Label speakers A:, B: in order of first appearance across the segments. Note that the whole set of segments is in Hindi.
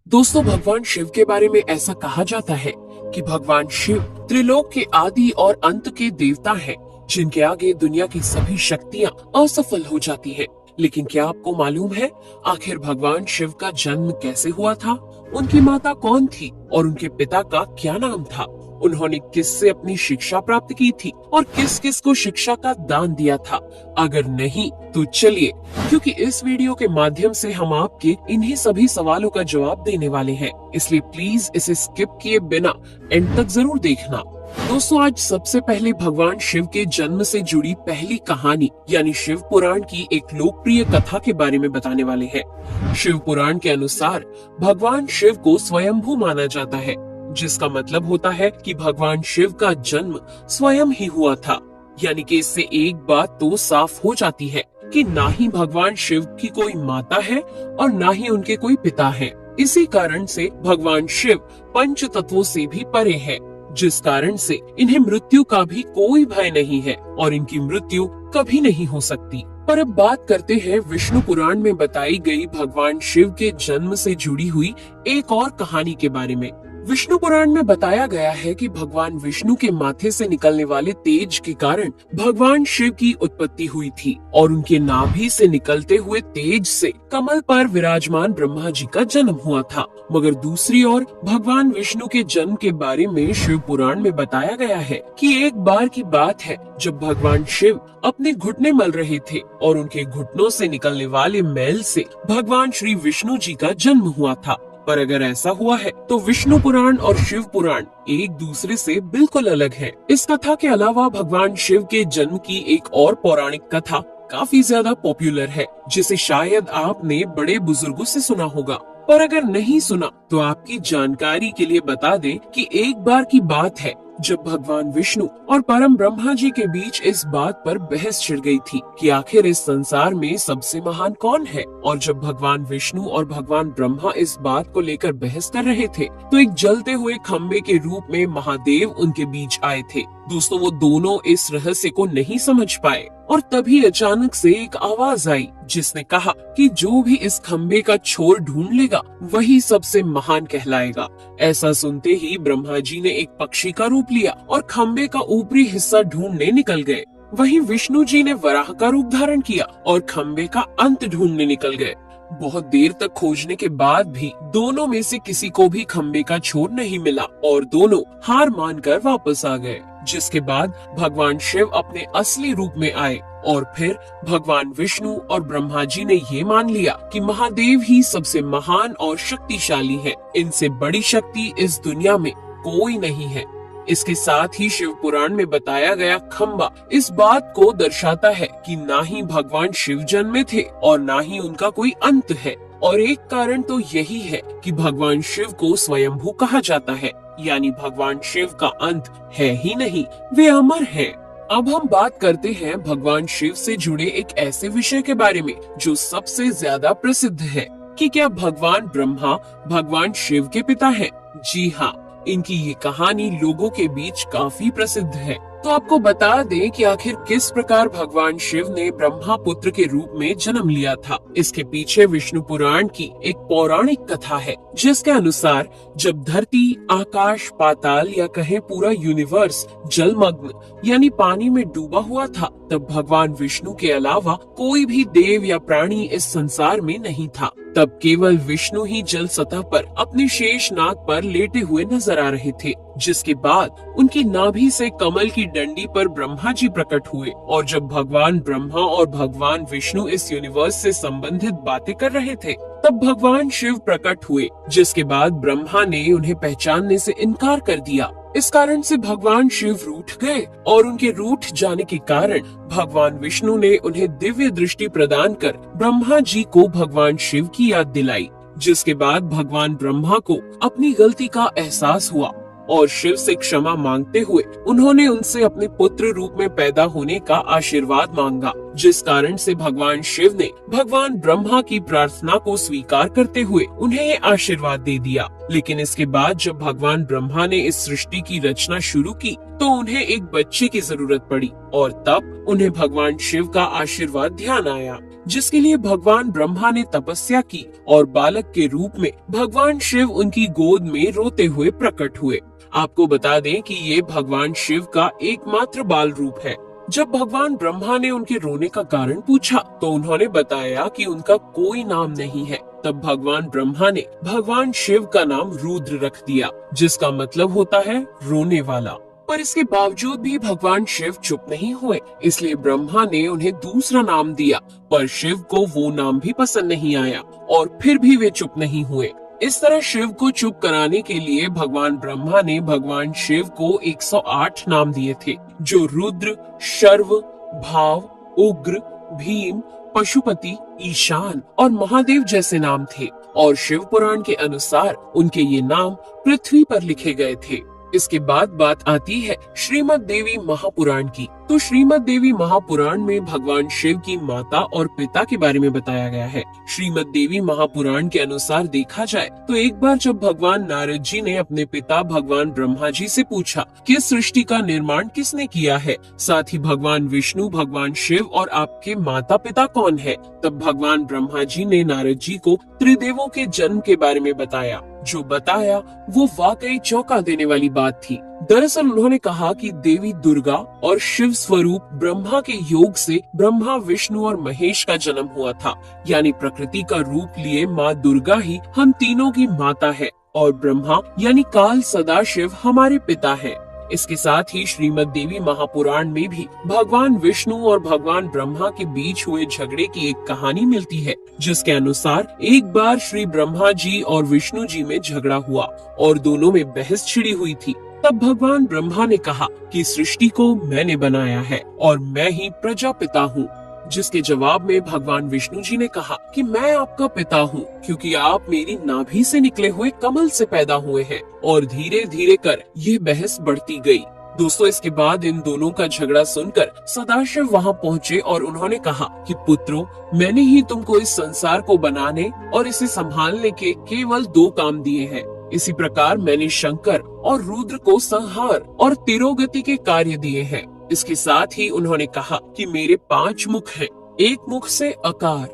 A: दोस्तों, भगवान शिव के बारे में ऐसा कहा जाता है कि भगवान शिव त्रिलोक के आदि और अंत के देवता हैं, जिनके आगे दुनिया की सभी शक्तियां असफल हो जाती हैं। लेकिन क्या आपको मालूम है आखिर भगवान शिव का जन्म कैसे हुआ था? उनकी माता कौन थी और उनके पिता का क्या नाम था? उन्होंने किससे अपनी शिक्षा प्राप्त की थी और किस किस को शिक्षा का दान दिया था? अगर नहीं तो चलिए, क्योंकि इस वीडियो के माध्यम से हम आपके इन्हीं सभी सवालों का जवाब देने वाले हैं, इसलिए प्लीज इसे स्किप किए बिना एंड तक जरूर देखना। दोस्तों, आज सबसे पहले भगवान शिव के जन्म से जुड़ी पहली कहानी यानी शिव पुराण की एक लोकप्रिय कथा के बारे में बताने वाले हैं। शिव पुराण के अनुसार भगवान शिव को स्वयंभू माना जाता है, जिसका मतलब होता है कि भगवान शिव का जन्म स्वयं ही हुआ था। यानी कि इससे एक बात तो साफ हो जाती है कि ना ही भगवान शिव की कोई माता है और ना ही उनके कोई पिता है। इसी कारण से भगवान शिव पंच तत्वों से भी परे है, जिस कारण से इन्हें मृत्यु का भी कोई भय नहीं है और इनकी मृत्यु कभी नहीं हो सकती। पर अब बात करते हैं विष्णु पुराण में बताई गई भगवान शिव के जन्म से जुड़ी हुई एक और कहानी के बारे में। विष्णु पुराण में बताया गया है कि भगवान विष्णु के माथे से निकलने वाले तेज के कारण भगवान शिव की उत्पत्ति हुई थी और उनके नाभि से निकलते हुए तेज से कमल पर विराजमान ब्रह्मा जी का जन्म हुआ था। मगर दूसरी ओर भगवान विष्णु के जन्म के बारे में शिव पुराण में बताया गया है कि एक बार की बात है जब भगवान शिव अपने घुटने मल रहे थे और उनके घुटनों से निकलने वाले मैल से भगवान श्री विष्णु जी का जन्म हुआ था। पर अगर ऐसा हुआ है तो विष्णु पुराण और शिव पुराण एक दूसरे से बिल्कुल अलग है। इस कथा के अलावा भगवान शिव के जन्म की एक और पौराणिक कथा काफी ज्यादा पॉपुलर है, जिसे शायद आपने बड़े बुजुर्गों से सुना होगा। पर अगर नहीं सुना तो आपकी जानकारी के लिए बता दें कि एक बार की बात है जब भगवान विष्णु और परम ब्रह्मा जी के बीच इस बात पर बहस छिड़ गई थी कि आखिर इस संसार में सबसे महान कौन है। और जब भगवान विष्णु और भगवान ब्रह्मा इस बात को लेकर बहस कर रहे थे तो एक जलते हुए खंबे के रूप में महादेव उनके बीच आए थे। दोस्तों, वो दोनों इस रहस्य को नहीं समझ पाए और तभी अचानक से एक आवाज आई जिसने कहा कि जो भी इस खंबे का छोर ढूंढ लेगा वही सबसे महान कहलाएगा। ऐसा सुनते ही ब्रह्मा जी ने एक पक्षी का रूप लिया और खंबे का ऊपरी हिस्सा ढूंढने निकल गए। वहीं विष्णु जी ने वराह का रूप धारण किया और खंबे का अंत ढूंढने निकल गए। बहुत देर तक खोजने के बाद भी दोनों में से किसी को भी खंबे का छोर नहीं मिला और दोनों हार मानकर वापस आ गए। जिसके बाद भगवान शिव अपने असली रूप में आए और फिर भगवान विष्णु और ब्रह्मा जी ने ये मान लिया कि महादेव ही सबसे महान और शक्तिशाली है। इनसे बड़ी शक्ति इस दुनिया में कोई नहीं है। इसके साथ ही शिव पुराण में बताया गया खंबा इस बात को दर्शाता है कि ना ही भगवान शिव जन्मे थे और ना ही उनका कोई अंत है। और एक कारण तो यही है कि भगवान शिव को स्वयंभू कहा जाता है, यानी भगवान शिव का अंत है ही नहीं, वे अमर हैं। अब हम बात करते हैं भगवान शिव से जुड़े एक ऐसे विषय के बारे में जो सबसे ज्यादा प्रसिद्ध है कि क्या भगवान ब्रह्मा भगवान शिव के पिता हैं? जी हाँ, इनकी ये कहानी लोगों के बीच काफी प्रसिद्ध है। तो आपको बता दें कि आखिर किस प्रकार भगवान शिव ने ब्रह्मा पुत्र के रूप में जन्म लिया था। इसके पीछे विष्णु पुराण की एक पौराणिक कथा है, जिसके अनुसार जब धरती, आकाश, पाताल या कहें पूरा यूनिवर्स जलमग्न यानी पानी में डूबा हुआ था, तब भगवान विष्णु के अलावा कोई भी देव या प्राणी इस संसार में नहीं था। तब केवल विष्णु ही जल सतह पर अपने शेष नाग पर लेटे हुए नजर आ रहे थे। जिसके बाद उनकी नाभि से कमल की डंडी पर ब्रह्मा जी प्रकट हुए और जब भगवान ब्रह्मा और भगवान विष्णु इस यूनिवर्स से संबंधित बातें कर रहे थे तब भगवान शिव प्रकट हुए, जिसके बाद ब्रह्मा ने उन्हें पहचानने से इनकार कर दिया। इस कारण से भगवान शिव रूठ गए और उनके रूठ जाने के कारण भगवान विष्णु ने उन्हें दिव्य दृष्टि प्रदान कर ब्रह्मा जी को भगवान शिव की याद दिलाई। जिसके बाद भगवान ब्रह्मा को अपनी गलती का एहसास हुआ और शिव से क्षमा मांगते हुए उन्होंने उनसे अपने पुत्र रूप में पैदा होने का आशीर्वाद मांगा। जिस कारण से भगवान शिव ने भगवान ब्रह्मा की प्रार्थना को स्वीकार करते हुए उन्हें ये आशीर्वाद दे दिया। लेकिन इसके बाद जब भगवान ब्रह्मा ने इस सृष्टि की रचना शुरू की तो उन्हें एक बच्चे की जरूरत पड़ी और तब उन्हें भगवान शिव का आशीर्वाद ध्यान आया, जिसके लिए भगवान ब्रह्मा ने तपस्या की और बालक के रूप में भगवान शिव उनकी गोद में रोते हुए प्रकट हुए। आपको बता दें कि ये भगवान शिव का एकमात्र बाल रूप है। जब भगवान ब्रह्मा ने उनके रोने का कारण पूछा तो उन्होंने बताया कि उनका कोई नाम नहीं है। तब भगवान ब्रह्मा ने भगवान शिव का नाम रुद्र रख दिया, जिसका मतलब होता है रोने वाला। पर इसके बावजूद भी भगवान शिव चुप नहीं हुए, इसलिए ब्रह्मा ने उन्हें दूसरा नाम दिया। पर शिव को वो नाम भी पसंद नहीं आया और फिर भी वे चुप नहीं हुए। इस तरह शिव को चुप कराने के लिए भगवान ब्रह्मा ने भगवान शिव को 108 नाम दिए थे, जो रुद्र, शर्व, भाव, उग्र, भीम, पशुपति, ईशान और महादेव जैसे नाम थे। और शिव पुराण के अनुसार उनके ये नाम पृथ्वी पर लिखे गए थे। इसके बाद बात आती है श्रीमद् देवी महापुराण की। तो श्रीमद् देवी महापुराण में भगवान शिव की माता और पिता के बारे में बताया गया है। श्रीमद् देवी महापुराण के अनुसार देखा जाए तो एक बार जब भगवान नारद जी ने अपने पिता भगवान ब्रह्मा जी से पूछा कि सृष्टि का निर्माण किसने किया है, साथ ही भगवान विष्णु, भगवान शिव और आपके माता पिता कौन है, तब भगवान ब्रह्मा जी ने नारद जी को त्रिदेवों के जन्म के बारे में बताया। जो बताया वो वाकई चौंका देने वाली बात थी। दरअसल उन्होंने कहा कि देवी दुर्गा और शिव स्वरूप ब्रह्मा के योग से ब्रह्मा, विष्णु और महेश का जन्म हुआ था। यानी प्रकृति का रूप लिए माँ दुर्गा ही हम तीनों की माता है और ब्रह्मा यानी काल सदाशिव हमारे पिता है। इसके साथ ही श्रीमद् देवी महापुराण में भी भगवान विष्णु और भगवान ब्रह्मा के बीच हुए झगड़े की एक कहानी मिलती है, जिसके अनुसार एक बार श्री ब्रह्मा जी और विष्णु जी में झगड़ा हुआ और दोनों में बहस छिड़ी हुई थी। तब भगवान ब्रह्मा ने कहा कि सृष्टि को मैंने बनाया है और मैं ही प्रजापिता हूँ, जिसके जवाब में भगवान विष्णु जी ने कहा कि मैं आपका पिता हूँ, क्योंकि आप मेरी नाभि से निकले हुए कमल से पैदा हुए हैं। और धीरे धीरे कर ये बहस बढ़ती गई। दोस्तों, इसके बाद इन दोनों का झगड़ा सुनकर सदाशिव वहाँ पहुँचे और उन्होंने कहा कि पुत्रों, मैंने ही तुमको इस संसार को बनाने और इसे संभालने के केवल 2 काम दिए हैं। इसी प्रकार मैंने शंकर और रुद्र को संहार और तिरोगति के कार्य दिए हैं। इसके साथ ही उन्होंने कहा कि मेरे 5 मुख हैं। एक मुख से अकार,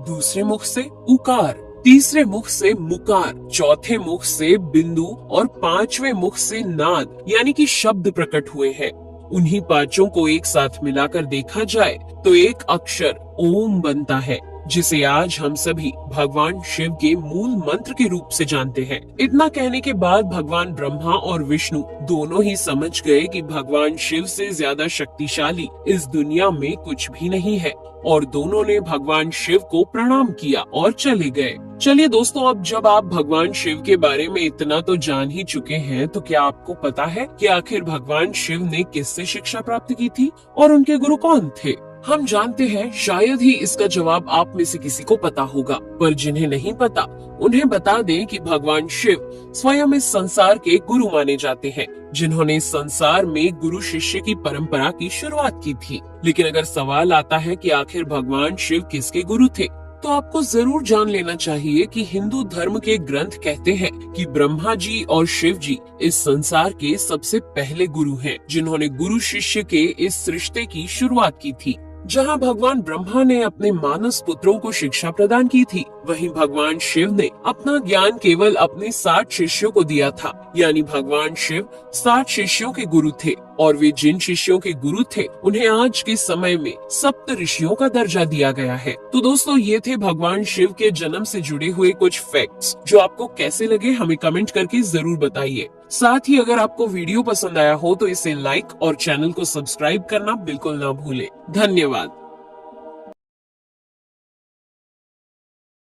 A: दूसरे मुख से उकार, तीसरे मुख से मुकार, चौथे मुख से बिंदु और 5वें मुख से नाद यानी कि शब्द प्रकट हुए हैं। उन्हीं 5 को एक साथ मिलाकर देखा जाए तो एक अक्षर ओम बनता है, जिसे आज हम सभी भगवान शिव के मूल मंत्र के रूप से जानते हैं। इतना कहने के बाद भगवान ब्रह्मा और विष्णु दोनों ही समझ गए कि भगवान शिव से ज्यादा शक्तिशाली इस दुनिया में कुछ भी नहीं है और दोनों ने भगवान शिव को प्रणाम किया और चले गए। चलिए दोस्तों, अब जब आप भगवान शिव के बारे में इतना तो जान ही चुके हैं, तो क्या आपको पता है कि आखिर भगवान शिव ने किससे शिक्षा प्राप्त की थी और उनके गुरु कौन थे? हम जानते हैं शायद ही इसका जवाब आप में से किसी को पता होगा, पर जिन्हें नहीं पता उन्हें बता दें कि भगवान शिव स्वयं इस संसार के गुरु माने जाते हैं, जिन्होंने इस संसार में गुरु शिष्य की परंपरा की शुरुआत की थी। लेकिन अगर सवाल आता है कि आखिर भगवान शिव किसके गुरु थे, तो आपको जरूर जान लेना चाहिए कि हिंदू धर्म के ग्रंथ कहते हैं कि ब्रह्मा जी और शिव जी इस संसार के सबसे पहले गुरु हैं, जिन्होंने गुरु शिष्य के इस रिश्ते की शुरुआत की थी। जहां भगवान ब्रह्मा ने अपने मानस पुत्रों को शिक्षा प्रदान की थी, वहीं भगवान शिव ने अपना ज्ञान केवल अपने 60 शिष्यों को दिया था। यानी भगवान शिव 60 शिष्यों के गुरु थे और वे जिन शिष्यों के गुरु थे उन्हें आज के समय में सप्त ऋषियों का दर्जा दिया गया है। तो दोस्तों, ये थे भगवान शिव के जन्म से जुड़े हुए कुछ फैक्ट्स, जो आपको कैसे लगे हमें कमेंट करके जरूर बताइए। साथ ही अगर आपको वीडियो पसंद आया हो तो इसे लाइक और चैनल को सब्सक्राइब करना बिल्कुल ना भूलें। धन्यवाद।